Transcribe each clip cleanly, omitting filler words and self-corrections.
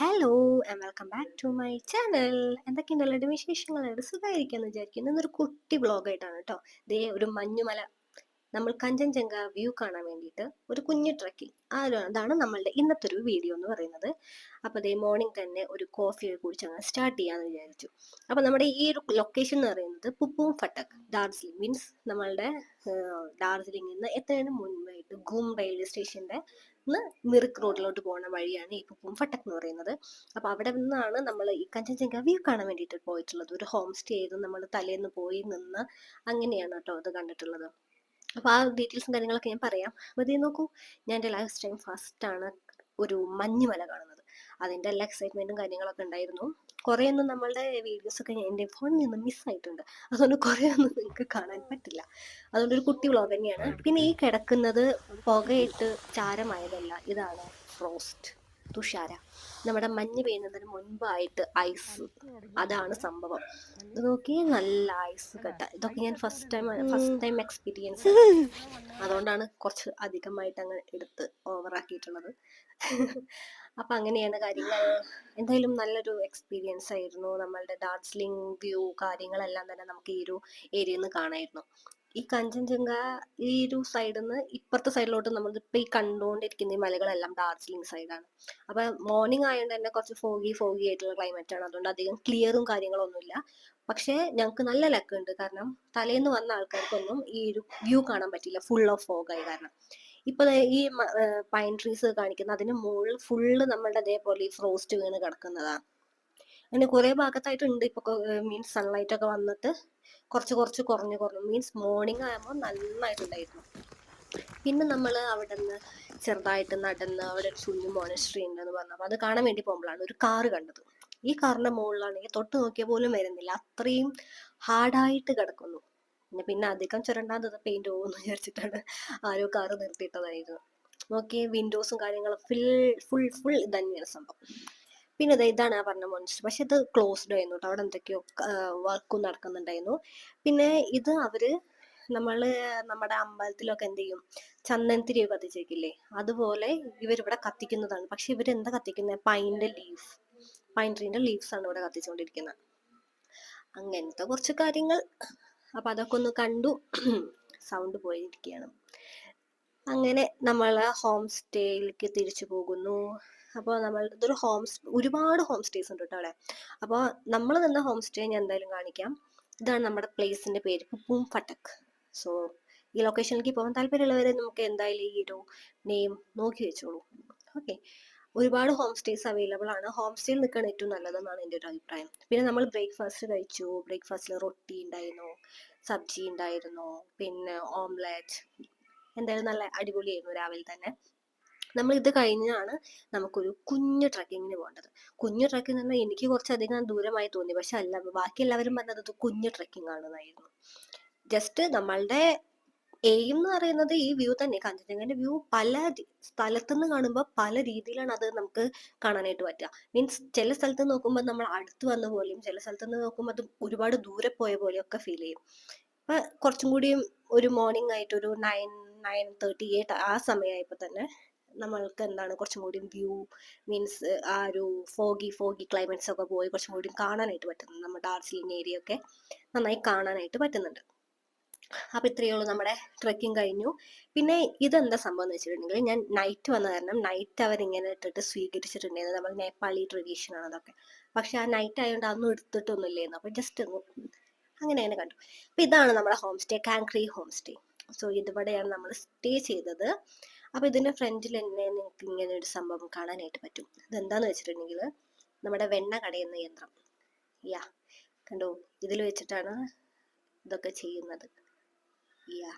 Hello and welcome back to my channel. എന്തൊക്കെയുണ്ട് എല്ലാവരുടെ വിശേഷങ്ങൾ? സുഖമായിരിക്കാന്ന് വിചാരിക്കുന്നു. ഇന്നൊരു കുട്ടി വ്ളോഗായിട്ടാണ് കേട്ടോ. ദേ ഒരു മഞ്ഞുമല, നമ്മൾ കഞ്ചൻജംഗ വ്യൂ കാണാൻ വേണ്ടിയിട്ട് ഒരു കുഞ്ഞു ട്രക്കിംഗ്, അതാണ് നമ്മളുടെ ഇന്നത്തെ ഒരു വീഡിയോ എന്ന് പറയുന്നത്. അപ്പോൾ ദേ മോർണിംഗ് തന്നെ ഒരു കോഫി കുടിച്ച് അങ്ങനെ സ്റ്റാർട്ട് ചെയ്യാമെന്ന് വിചാരിച്ചു. അപ്പോൾ നമ്മുടെ ഈ ഒരു ലൊക്കേഷൻ എന്ന് പറയുന്നത് പുപ്പും ഫട്ടക്, ഡാർജിലിംഗ് മീൻസ് നമ്മളുടെ ഡാർജിലിംഗിൽ നിന്ന് എത്തുന്നതിന് മുൻപായിട്ട് ഗും റെയിൽവേ സ്റ്റേഷൻ്റെ മിറിക് റോഡിലോട്ട് പോകുന്ന വഴിയാണ് ഈ പുപ്പും ഫട്ടക് എന്ന് പറയുന്നത്. അപ്പോൾ അവിടെ നിന്നാണ് നമ്മൾ ഈ കഞ്ചൻജംഗ വ്യൂ കാണാൻ വേണ്ടിയിട്ട് പോയിട്ടുള്ളത്. ഒരു ഹോം സ്റ്റേ ചെയ്ത് നമ്മൾ തലേന്ന് പോയി നിന്ന് അങ്ങനെയാണ് കേട്ടോ അത് കണ്ടിട്ടുള്ളത്. അപ്പോൾ ആ ഡീറ്റെയിൽസും കാര്യങ്ങളൊക്കെ ഞാൻ പറയാം. അപ്പോൾ ഇത് നോക്കൂ, ഞാൻ എൻ്റെ ലൈഫ് ടൈം ഫസ്റ്റാണ് ഒരു മഞ്ഞുമല കാണുന്നത്. അതിൻ്റെ എല്ലാ എക്സൈറ്റ്മെൻറ്റും കാര്യങ്ങളൊക്കെ ഉണ്ടായിരുന്നു. കുറേയൊന്നും നമ്മളുടെ വീഡിയോസൊക്കെ എൻ്റെ ഫോണിൽ നിന്ന് മിസ്സായിട്ടുണ്ട്. അതുകൊണ്ട് കുറേയൊന്നും നിങ്ങൾക്ക് കാണാൻ പറ്റില്ല. അതുകൊണ്ട് ഒരു കുട്ടി വ്ളോഗ് തന്നെയാണ്. പിന്നെ ഈ കിടക്കുന്നത് പുകയിട്ട് ചാരമായതല്ല, ഇതാണ് ഫ്രോസ്റ്റ്, തുഷാര. നമ്മുടെ മഞ്ഞ് പെയ്യുന്നതിന് മുൻപായിട്ട് ഐസ്, അതാണ് സംഭവം. ഇത് നോക്കി, നല്ല ഐസ് കട്ട. ഇതൊക്കെ ഞാൻ ഫസ്റ്റ് ടൈം എക്സ്പീരിയൻസ്. അതുകൊണ്ടാണ് കുറച്ച് അധികമായിട്ട് അങ്ങ് എടുത്ത് ഓവറാക്കിയിട്ടുള്ളത്. അപ്പം അങ്ങനെയാണ് കാര്യങ്ങൾ. എന്തായാലും നല്ലൊരു എക്സ്പീരിയൻസ് ആയിരുന്നു. നമ്മളുടെ ഡാർജിലിംഗ് വ്യൂ കാര്യങ്ങളെല്ലാം തന്നെ നമുക്ക് ഈ ഒരു ഏരിയയിൽ നിന്ന് കാണായിരുന്നു. ഈ കഞ്ചൻജംഗ ഈ ഒരു സൈഡിൽ നിന്ന് ഇപ്പുറത്തെ സൈഡിലോട്ട് നമ്മളിപ്പോൾ ഈ കണ്ടുകൊണ്ടിരിക്കുന്ന ഈ മലകളെല്ലാം ഡാർജിലിംഗ് സൈഡാണ്. അപ്പം മോർണിംഗ് ആയതുകൊണ്ട് തന്നെ കുറച്ച് ഫോഗി ആയിട്ടുള്ള ക്ലൈമറ്റ് ആണ്. അതുകൊണ്ട് അധികം ക്ലിയറും കാര്യങ്ങളൊന്നുമില്ല. പക്ഷേ ഞങ്ങൾക്ക് നല്ല ലക്ക് ഉണ്ട്. കാരണം തലേന്ന് വന്ന ആൾക്കാർക്കൊന്നും ഈ ഒരു വ്യൂ കാണാൻ പറ്റില്ല, ഫുൾ ഓഫ് ഫോഗായി കാരണം. ഇപ്പൊ ഈ പൈൻ ട്രീസ് കാണിക്കുന്ന അതിന് മുകളിൽ ഫുള്ള് നമ്മളുടെ അതേപോലെ ഈ ഫ്രോസ്റ്റ് വീണ് കിടക്കുന്നതാണ്. അങ്ങനെ കുറെ ഭാഗത്തായിട്ടുണ്ട്. ഇപ്പൊ മീൻസ് സൺലൈറ്റ് ഒക്കെ വന്നിട്ട് കുറച്ച് കുറഞ്ഞു മീൻസ് മോർണിംഗ് ആകുമ്പോൾ നന്നായിട്ടുണ്ടായിരുന്നു. പിന്നെ നമ്മൾ അവിടെ നിന്ന് ചെറുതായിട്ട് നടന്ന് അവിടെ ഒരു കുഞ്ഞു മോണസ്ട്രി ഉണ്ടെന്ന് പറഞ്ഞു. അപ്പൊ അത് കാണാൻ വേണ്ടി പോകുമ്പോഴാണ് ഒരു കാറ് കണ്ടത്. ഈ കാറിന്റെ മുകളിലാണെങ്കിൽ തൊട്ട് നോക്കിയ പോലും വരുന്നില്ല, അത്രയും ഹാർഡായിട്ട് കിടക്കുന്നു. പിന്നെ അധികം ചുരണ്ടാതെ പെയിന്റ് പോകുമെന്ന് വിചാരിച്ചിട്ടാണ് ആരോ കാറ് നിർത്തിയിട്ടതായിരുന്നു. നോക്കിയേ, വിൻഡോസും കാര്യങ്ങളും ഫുൾ ഇത് തന്നെയാണ് സംഭവം. പിന്നെ ഇതാണ് ആ പറഞ്ഞ മോൺസ്റ്റർ. പക്ഷെ ഇത് ക്ലോസ്ഡ് ആയിരുന്നു കേട്ടോ. അവിടെ എന്തൊക്കെയോ വർക്കും നടക്കുന്നുണ്ടായിരുന്നു. പിന്നെ ഇത് അവര് നമ്മുടെ അമ്പലത്തിലൊക്കെ എന്ത് ചെയ്യും, ചന്ദനത്തിരി കത്തിച്ചേക്കില്ലേ, അതുപോലെ ഇവരിവിടെ കത്തിക്കുന്നതാണ്. പക്ഷെ ഇവരെന്താ കത്തിക്കുന്നത്? പൈൻ ട്രീന്റെ ലീവ്സ് ആണ് ഇവിടെ കത്തിച്ചുകൊണ്ടിരിക്കുന്നത്. അങ്ങനത്തെ കുറച്ച് കാര്യങ്ങൾ. അപ്പൊ അതൊക്കെ ഒന്ന് കണ്ടു. സൗണ്ട് പോയിരിക്കുകയാണ്. അങ്ങനെ നമ്മൾ ഹോം സ്റ്റേയിലേക്ക് തിരിച്ചു പോകുന്നു. അപ്പോൾ ഇതൊരു ഒരുപാട് ഹോം സ്റ്റേസ് ഉണ്ട് കേട്ടോ അവിടെ. അപ്പോൾ നമ്മൾ നിന്ന ഹോം സ്റ്റേ ഞാൻ എന്തായാലും കാണിക്കാം. ഇതാണ് നമ്മുടെ പ്ലേസിന്റെ പേര്, പുപ്പും ഫട്ടക്. സോ ഈ ലൊക്കേഷനിലേക്ക് പോകാൻ താല്പര്യമുള്ളവരെ നമുക്ക് എന്തായാലും ഈ ഒരു നെയിം നോക്കി വെച്ചോളൂ. ഓക്കെ. ഒരുപാട് ഹോം സ്റ്റേസ് അവൈലബിൾ ആണ്. ഹോം സ്റ്റേയിൽ നിൽക്കാൻ ഏറ്റവും നല്ലതെന്നാണ് എൻ്റെ ഒരു അഭിപ്രായം. പിന്നെ നമ്മൾ ബ്രേക്ക്ഫാസ്റ്റ് കഴിച്ചു. ബ്രേക്ക്ഫാസ്റ്റിൽ റൊട്ടി ഉണ്ടായിരുന്നു, സബ്ജി ഉണ്ടായിരുന്നു, പിന്നെ ഓംലെറ്റ്. എന്തായാലും നല്ല അടിപൊളിയായിരുന്നു രാവിലെ തന്നെ. നമ്മൾ ഇത് കഴിഞ്ഞാണ് നമുക്കൊരു കുഞ്ഞു ട്രക്കിങ്ങിന് പോകേണ്ടത്. കുഞ്ഞു ട്രക്കിംഗ് എന്ന് പറഞ്ഞാൽ എനിക്ക് കുറച്ചധികം ദൂരമായി തോന്നി. പക്ഷെ അല്ല, ബാക്കി എല്ലാവരും പറഞ്ഞത് ഇത് കുഞ്ഞു ട്രക്കിംഗ് ആണെന്നായിരുന്നു. ജസ്റ്റ് നമ്മളുടെ എയിം എന്ന് പറയുന്നത് ഈ വ്യൂ തന്നെ. കഞ്ചൻജംഗയുടെ വ്യൂ പല സ്ഥലത്തുനിന്ന് കാണുമ്പോൾ പല രീതിയിലാണ് അത് നമുക്ക് കാണാനായിട്ട് പറ്റുക. മീൻസ് ചില സ്ഥലത്ത് നോക്കുമ്പോൾ നമ്മൾ അടുത്ത് വന്ന പോലെയും ചില സ്ഥലത്ത് നിന്ന് നോക്കുമ്പോൾ അത് ഒരുപാട് ദൂരെ പോയ പോലെയും ഒക്കെ ഫീൽ ചെയ്യും. അപ്പൊ കുറച്ചും കൂടിയും ഒരു മോർണിംഗ് ആയിട്ട് ഒരു 9:38 ആ സമയമായപ്പോൾ തന്നെ നമ്മൾക്ക് എന്താണ് കുറച്ചും കൂടി വ്യൂ മീൻസ് ആ ഒരു ഫോഗി ക്ലൈമറ്റ്സ് ഒക്കെ പോയി കുറച്ചും കൂടി കാണാനായിട്ട് പറ്റുന്നുണ്ട്. നമ്മുടെ ഡാർജിലിംഗ് ഏരിയ ഒക്കെ നന്നായി കാണാനായിട്ട് പറ്റുന്നുണ്ട്. അപ്പൊ ഇത്രയേ ഉള്ളൂ, നമ്മുടെ ട്രെക്കിംഗ് കഴിഞ്ഞു. പിന്നെ ഇതെന്താ സംഭവം എന്ന് വെച്ചിട്ടുണ്ടെങ്കിൽ, ഞാൻ നൈറ്റ് വന്ന കാരണം നൈറ്റ് അവരിങ്ങനെ ഇട്ടിട്ട് സ്വീകരിച്ചിട്ടുണ്ടായിരുന്നു. നമ്മൾ നേപ്പാളി ട്രഡീഷൻ ആണ് അതൊക്കെ. പക്ഷെ ആ നൈറ്റ് ആയതുകൊണ്ട് അതൊന്നും എടുത്തിട്ടൊന്നുമില്ലായിരുന്നു. അപ്പൊ ജസ്റ്റ് അങ്ങനെ കണ്ടു. അപ്പൊ ഇതാണ് നമ്മുടെ ഹോം സ്റ്റേ, കാങ്ക്രി ഹോം സ്റ്റേ. സോ ഇതിവിടെയാണ് നമ്മൾ സ്റ്റേ ചെയ്തത്. അപ്പൊ ഇതിന്റെ ഫ്രണ്ടിൽ തന്നെ നിങ്ങൾക്ക് ഇങ്ങനെ ഒരു സംഭവം കാണാനായിട്ട് പറ്റും. ഇതെന്താന്ന് വെച്ചിട്ടുണ്ടെങ്കിൽ നമ്മുടെ വെണ്ണ കടയുന്ന യന്ത്രം. യാ, കണ്ടോ, ഇതിൽ വെച്ചിട്ടാണ് ഇതൊക്കെ ചെയ്യുന്നത്. യാ,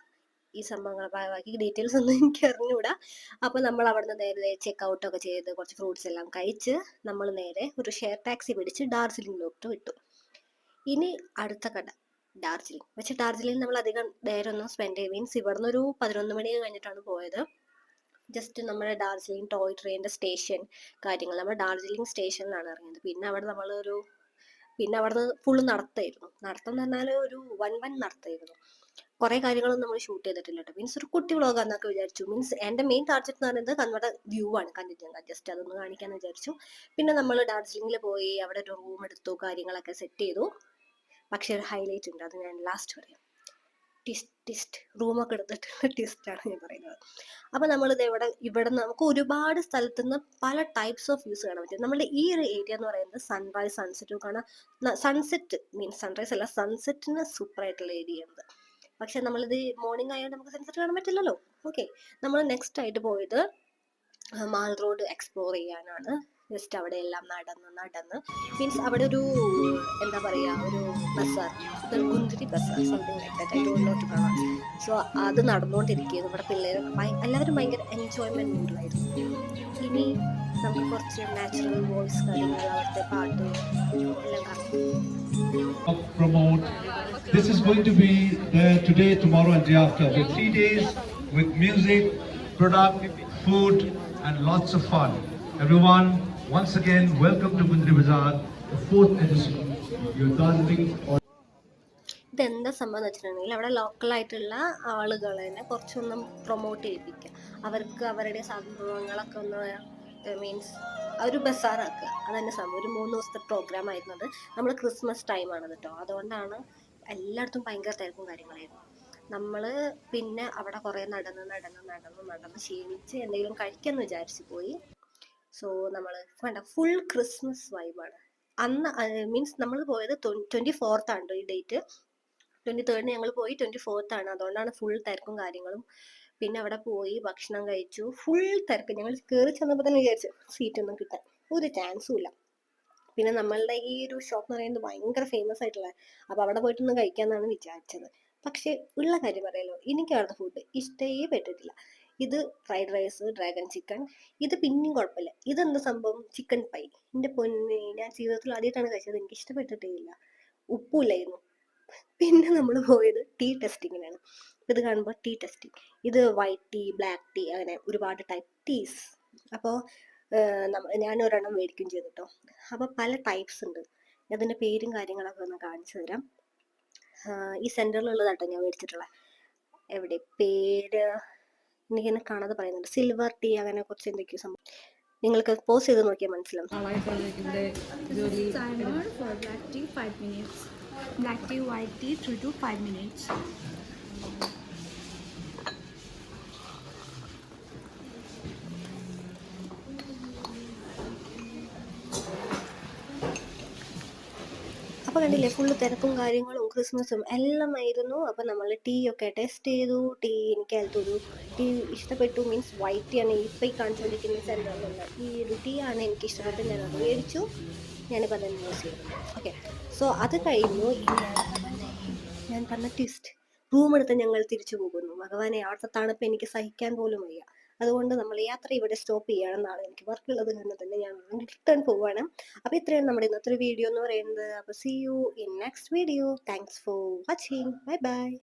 ഈ സംഭവങ്ങൾ ബാക്കി ഡീറ്റെയിൽസ് ഒന്നും എനിക്ക് അറിഞ്ഞുകൂടാ. അപ്പൊ നമ്മൾ അവിടുന്ന് നേരെ ചെക്ക് ഔട്ട് ഒക്കെ ചെയ്ത് കുറച്ച് ഫ്രൂട്ട്സ് എല്ലാം കഴിച്ച് നമ്മൾ നേരെ ഒരു ഷെയർ ടാക്സി പിടിച്ച് ഡാർജിലിംഗിലോട്ട് വിട്ടു. ഇനി അടുത്ത കട ഡാർജിലിംഗ്. പക്ഷെ ഡാർജിലിംഗ് നമ്മൾ അധികം നേരമൊന്നും സ്പെൻഡ് ചെയ്യും. മീൻസ് ഇവിടുന്ന് ഒരു 11 മണി കഴിഞ്ഞിട്ടാണ് പോയത്. ജസ്റ്റ് നമ്മുടെ ഡാർജിലിംഗ് ടോയ് ട്രെയിനിന്റെ സ്റ്റേഷൻ കാര്യങ്ങൾ, നമ്മൾ ഡാർജിലിംഗ് സ്റ്റേഷനിലാണ് ഇറങ്ങിയത്. പിന്നെ അവിടുന്ന് ഫുള്ള് നടത്തായിരുന്നു. നടത്തം എന്ന് പറഞ്ഞാൽ ഒരു വൻ നടത്തായിരുന്നു. കുറേ കാര്യങ്ങളൊന്നും നമ്മൾ ഷൂട്ട് ചെയ്തിട്ടില്ല കേട്ടോ. മീൻസ് ഒരു കുട്ടി വ്ളോഗാന്നൊക്കെ വിചാരിച്ചു. മീൻസ് എൻ്റെ മെയിൻ ടാർഗറ്റ് എന്ന് പറയുന്നത് നമ്മുടെ വ്യൂ ആണ്, കണ്ടിട്ടുണ്ട്. ജസ്റ്റ് അതൊന്ന് കാണിക്കാമെന്ന് വിചാരിച്ചു. പിന്നെ നമ്മൾ ഡാർജിലിംഗിൽ പോയി അവിടെ ഒരു റൂം എടുത്തു, കാര്യങ്ങളൊക്കെ സെറ്റ് ചെയ്തു. പക്ഷേ ഒരു ഹൈലൈറ്റ് ഉണ്ട്, അത് ഞാൻ ലാസ്റ്റ് പറയാം. ടിസ്റ്റ് റൂമൊക്കെ എടുത്തിട്ടുള്ള ടിസ്റ്റാണ് ഞാൻ പറയുന്നത്. അപ്പോൾ നമ്മളിത് ഇവിടെ നമുക്ക് ഒരുപാട് സ്ഥലത്തുനിന്ന് പല ടൈപ്സ് ഓഫ് വ്യൂസ് കാണാൻ പറ്റും. നമ്മുടെ ഈ ഒരു ഏരിയ എന്ന് പറയുന്നത് സൺറൈസ് സൺസെറ്റും കാണാം. സൺസെറ്റ് മീൻസ് സൺറൈസ് അല്ല, സൺസെറ്റിന് സൂപ്പർ ആയിട്ടുള്ള ഏരിയ ഉണ്ട്. പക്ഷെ നമ്മളിത് മോർണിംഗ് ആയതുകൊണ്ട് നമുക്ക് സൺസെറ്റ് കാണാൻ പറ്റില്ലല്ലോ. ഓക്കെ, നമ്മൾ നെക്സ്റ്റ് ആയിട്ട് പോയത് മാൾ റോഡ് എക്സ്പ്ലോർ ചെയ്യാനാണ്. ജസ്റ്റ് അവിടെ എല്ലാം നടന്ന് മീൻസ് അവിടെ ഒരു എന്താ പറയുക, ഒരു ബസാർ, ഗുന്തിരി ബസാർ, something like that, I don't know to pronounce. So അത് നടന്നുകൊണ്ടിരിക്കുകയായിരുന്നു. ഇവിടെ പിള്ളേരൊക്കെ എല്ലാവരും ഭയങ്കര എൻജോയ്മെന്റ് മൂഡിലായിരുന്നു. ഇനി നമുക്ക് കുറച്ച് നാച്ചുറൽ വോയിസ് കാര്യങ്ങൾ, അവിടുത്തെ പാട്ട് എല്ലാം കാണാം. Promote. This is going to be there today, tomorrow, and day after. With 3 days with music, product, food, and lots of fun. Everyone, once again, welcome to Gundri Bazaar, the 4th edition. Your Darjeeling. ഇതെന്താ സംഭവം എന്ന് വെച്ചിട്ടുണ്ടെങ്കിൽ അവിടെ ലോക്കലായിട്ടുള്ള ആളുകളെ കുറച്ചൊന്നും promote ചെയ്യിപ്പിക്കുക, അവർക്ക് അവരുടെ സംഭവങ്ങളൊക്കെ ഒന്ന് മീൻസ് ഒരു ബസാറാക്കുക. അതന്നെ സംഭവം. ഒരു 3 ദിവസത്തെ പ്രോഗ്രാം ആയിരുന്നത്. നമ്മൾ ക്രിസ്മസ് ടൈമാണ് കേട്ടോ, അതുകൊണ്ടാണ് എല്ലായിടത്തും ഭയങ്കര തിരക്കും കാര്യങ്ങളായിരുന്നു. നമ്മൾ പിന്നെ അവിടെ കുറേ നടന്ന് ക്ഷീണിച്ച് എന്തെങ്കിലും കഴിക്കാമെന്ന് വിചാരിച്ച് പോയി. സോ നമ്മൾ വേണ്ട, ഫുൾ ക്രിസ്മസ് വൈബാണ് അന്ന്. മീൻസ് നമ്മൾ പോയത് 24th ആണ് ഈ ഡേറ്റ്. 23rd ഞങ്ങൾ പോയി, 24th ആണ്. അതുകൊണ്ടാണ് ഫുൾ തിരക്കും കാര്യങ്ങളും. പിന്നെ അവിടെ പോയി ഭക്ഷണം കഴിച്ചു. ഫുൾ തിരക്ക്. ഞങ്ങൾ കയറി ചെന്നപ്പോൾ തന്നെ വിചാരിച്ചു സീറ്റൊന്നും കിട്ടാൻ ഒരു ചാൻസും ഇല്ല. പിന്നെ നമ്മളുടെ ഈ ഒരു ഷോപ്പ് എന്ന് പറയുന്നത് ഭയങ്കര ഫേമസ് ആയിട്ടുള്ള, അപ്പോൾ അവിടെ പോയിട്ടൊന്നും കഴിക്കാമെന്നാണ് വിചാരിച്ചത്. പക്ഷേ ഉള്ള കാര്യം പറയാലോ, എനിക്ക് അവിടുത്തെ ഫുഡ് ഇഷ്ടമേ പെട്ടിട്ടില്ല. ഇത് ഫ്രൈഡ് റൈസ്, ഡ്രാഗൺ ചിക്കൻ, ഇത് പിന്നെയും കുഴപ്പമില്ല. ഇതെന്താ സംഭവം, ചിക്കൻ പൈ. എൻ്റെ പൊന്നെ, ഞാൻ ജീവിതത്തിൽ ആദ്യമായിട്ടാണ് കഴിച്ചത്, എനിക്ക് ഇഷ്ടപ്പെട്ടിട്ടേ ഇല്ല. ഉപ്പുമില്ലായിരുന്നു. പിന്നെ നമ്മൾ പോയത് ടീ ടെസ്റ്റിങ്ങിനാണ്. ഇത് കാണുമ്പോൾ ടീ ടെസ്റ്റിംഗ്, ഇത് വൈറ്റ് ടീ, ബ്ലാക്ക് ടീ, അങ്ങനെ ഒരുപാട് ടൈപ്പ് ടീസ്. അപ്പോൾ ഞാൻ ഒരെണ്ണം മേടിക്കുകയും ചെയ്തു കേട്ടോ. അപ്പോൾ പല ടൈപ്സ് ഉണ്ട്. അതിൻ്റെ പേരും കാര്യങ്ങളൊക്കെ ഒന്ന് കാണിച്ചു തരാം. ഈ സെൻറ്ററിലുള്ളതാട്ടോ ഞാൻ മേടിച്ചിട്ടുള്ളത്. എവിടെ പേര് എനിക്കെന്നെ കാണാതെ പറയുന്നുണ്ട്. സിൽവർ ടീ, അങ്ങനെ കുറച്ച് എന്തൊക്കെയോ സംഭവം. നിങ്ങൾക്ക് പോസ് ചെയ്ത് നോക്കിയാൽ മനസ്സിലാവും. Timer for black tea 5 minutes. Black tea, white tea 3 to 5 minutes. അപ്പോൾ കണ്ടില്ലേ, ഫുള്ള് തിരക്കും കാര്യങ്ങളും ക്രിസ്മസും എല്ലാം ആയിരുന്നു. അപ്പോൾ നമ്മൾ ടീ ഒക്കെ ടേസ്റ്റ് ചെയ്തു. ടീ എനിക്ക് അതിലത്തൊരു ടീ ഇഷ്ടപ്പെട്ടു. മീൻസ് വൈറ്റ് ടീ ആണ് ഇപ്പോൾ ഈ കാണിച്ചുകൊണ്ടിരിക്കുന്ന സെൻറ്ററിലുള്ള ഈ ഒരു ടീ ആണ് എനിക്ക് ഇഷ്ടപ്പെട്ടത്. ഞാനത് മേടിച്ചു. ഞാനിപ്പോൾ അതന്നെ യൂസ് ചെയ്യുന്നു. ഓക്കെ, സോ അത് കഴിഞ്ഞു. ഞാൻ പറഞ്ഞ ട്വിസ്റ്റ്, റൂം എടുത്ത് ഞങ്ങൾ തിരിച്ചു പോകുന്നു. ഭഗവാനെ, അവിടുത്തെ തണുപ്പ് എനിക്ക് സഹിക്കാൻ പോലും വയ്യ. അതുകൊണ്ട് നമ്മൾ യാത്ര ഇവിടെ സ്റ്റോപ്പ് ചെയ്യണമെന്നാണ്. എനിക്ക് വർക്കുള്ളത് കാരണം തന്നെ ഞാൻ റിട്ടേൺ പോവുകയാണ്. അപ്പോൾ ഇത്രയാണ് നമ്മുടെ ഇന്നത്തെ വീഡിയോ എന്ന് പറയുന്നത്. അപ്പോൾ see you in next video. Thanks for watching. Bye by.